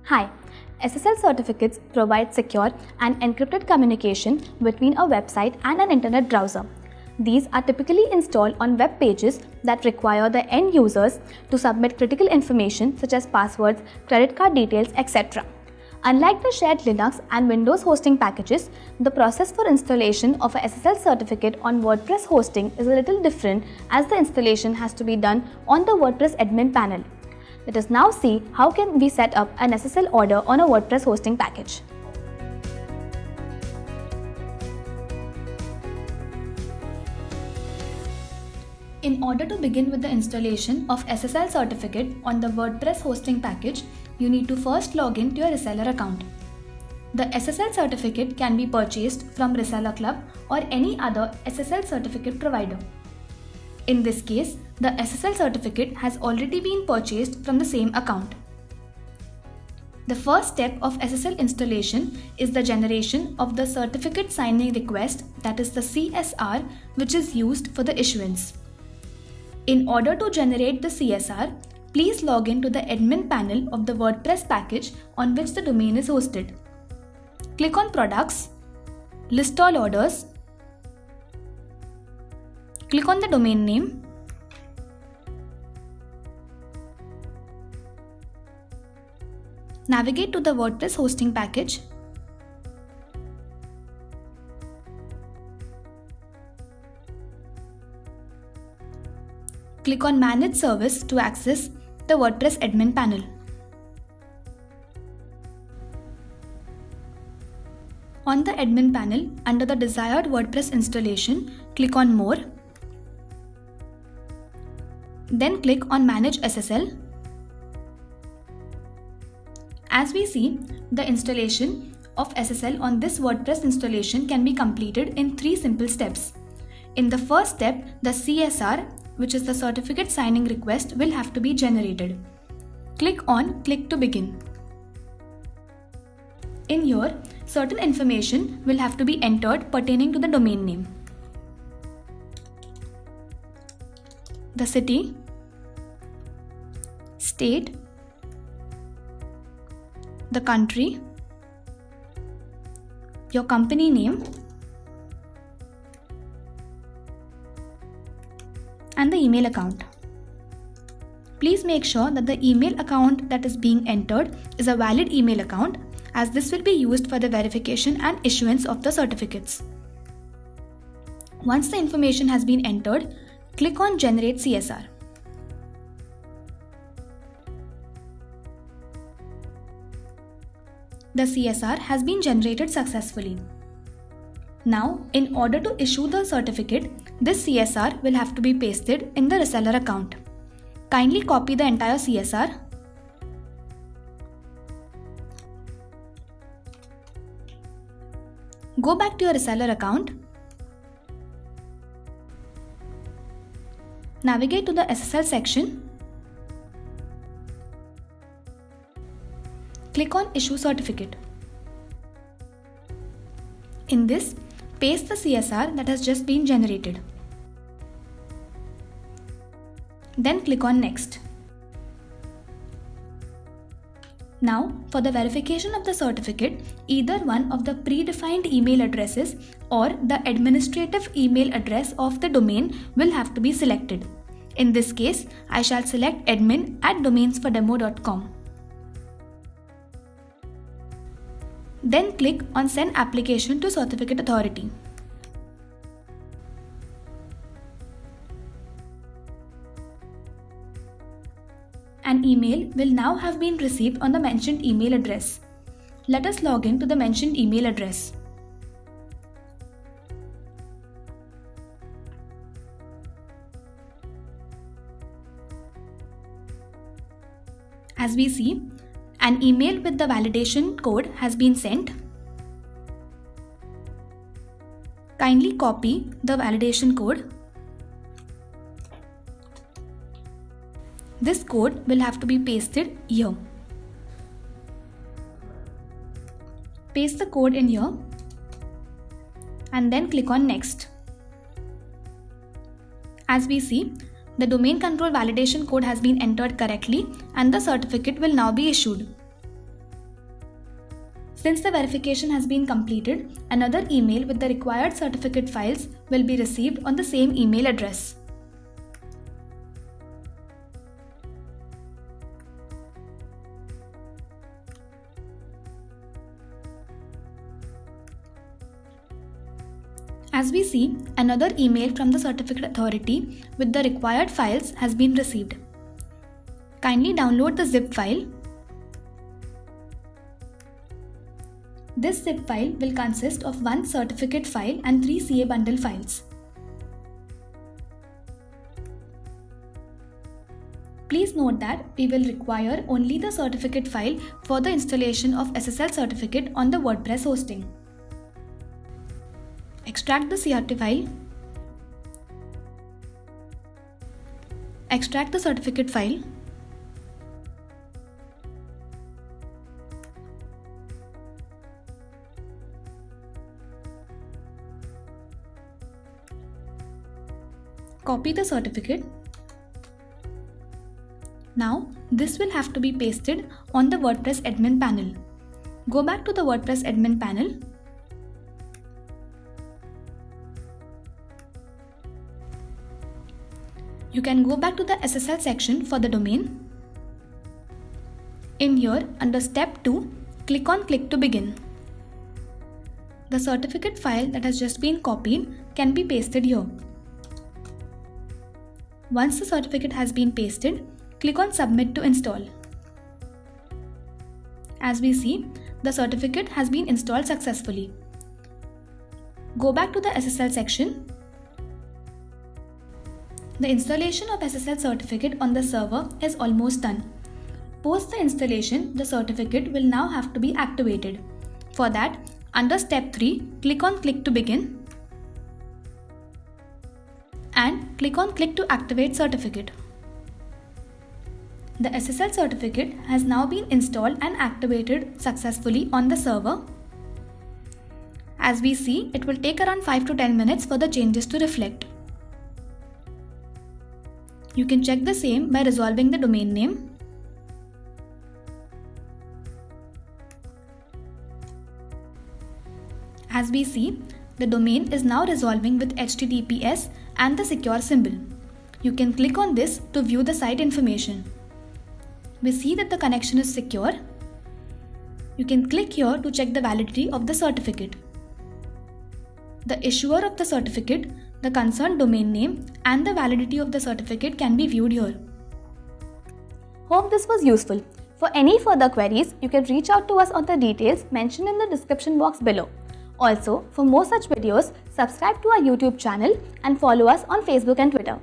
Hi, SSL certificates provide secure and encrypted communication between a website and an internet browser. These are typically installed on web pages that require the end users to submit critical information such as passwords, credit card details, etc. Unlike the shared Linux and Windows hosting packages, the process for installation of a SSL certificate on Wordpress hosting is a little different, as the installation has to be done on the WordPress admin panel. Let us now see how can we set up an SSL order on a WordPress hosting package. In order to begin with the installation of SSL certificate on the WordPress hosting package, you need to first log in to your Reseller account. The SSL certificate can be purchased from ResellerClub or any other SSL certificate provider. In this case, the SSL certificate has already been purchased from the same account. The first step of SSL installation is the generation of the certificate signing request, that is the CSR, which is used for the issuance. In order to generate the CSR, please log in to the admin panel of the WordPress package on which the domain is hosted. Click on Products, List All Orders, click on the domain name, navigate to the WordPress hosting package, click on Manage Service to access the WordPress admin panel. On the admin panel, under the desired WordPress installation, click on More. Then click on Manage SSL. As we see, the installation of SSL on this WordPress installation can be completed in 3 simple steps. In the first step, the CSR, which is the certificate signing request, will have to be generated. Click on Click to begin. In here, certain information will have to be entered pertaining to the domain name. The city, state, the country, your company name, and the email account. Please make sure that the email account that is being entered is a valid email account, as this will be used for the verification and issuance of the certificates. Once the information has been entered, click on Generate CSR. The CSR has been generated successfully. Now, in order to issue the certificate, this CSR will have to be pasted in the reseller account. Kindly copy the entire CSR. Go back to your reseller account. Navigate to the SSL section. Click on Issue Certificate. In this, paste the CSR that has just been generated. Then click on Next. Now, for the verification of the certificate, either one of the predefined email addresses or the administrative email address of the domain will have to be selected. In this case, I shall select admin@domainsfordemo.com. Then click on Send Application to Certificate Authority. An email will now have been received on the mentioned email address. Let us log in to the mentioned email address. As we see, an email with the validation code has been sent. Kindly copy the validation code. This code will have to be pasted here. Paste the code in here and then click on Next. As we see, The domain control validation code has been entered correctly and the certificate will now be issued. Since the verification has been completed, another email with the required certificate files will be received on the same email address. As we see, another email from the certificate authority with the required files has been received. Kindly download the zip file. This zip file will consist of one certificate file and 3 CA bundle files. Please note that we will require only the certificate file for the installation of SSL certificate on the Wordpress hosting. Extract the CRT file. Extract the certificate file. Copy the certificate. Now, this will have to be pasted on the WordPress admin panel. Go back to the WordPress admin panel. You can go back to the SSL section for the domain. In here, under step 2, click on Click to Begin. The certificate file that has just been copied can be pasted here. Once the certificate has been pasted, click on Submit to install. As we see, the certificate has been installed successfully. Go back to the SSL section. The installation of SSL certificate on the server is almost done. Post the installation, the certificate will now have to be activated. For that, under step 3, click on Click to Begin and click on Click to Activate Certificate. The SSL certificate has now been installed and activated successfully on the server. As we see, it will take around 5 to 10 minutes for the changes to reflect. You can check the same by resolving the domain name. As we see, the domain is now resolving with HTTPS and the secure symbol. You can click on this to view the site information. We see that the connection is secure. You can click here to check the validity of the certificate. The issuer of the certificate, the concerned domain name, and the validity of the certificate can be viewed here. Hope this was useful. For any further queries, you can reach out to us on the details mentioned in the description box below. Also, for more such videos, subscribe to our YouTube channel and follow us on Facebook and Twitter.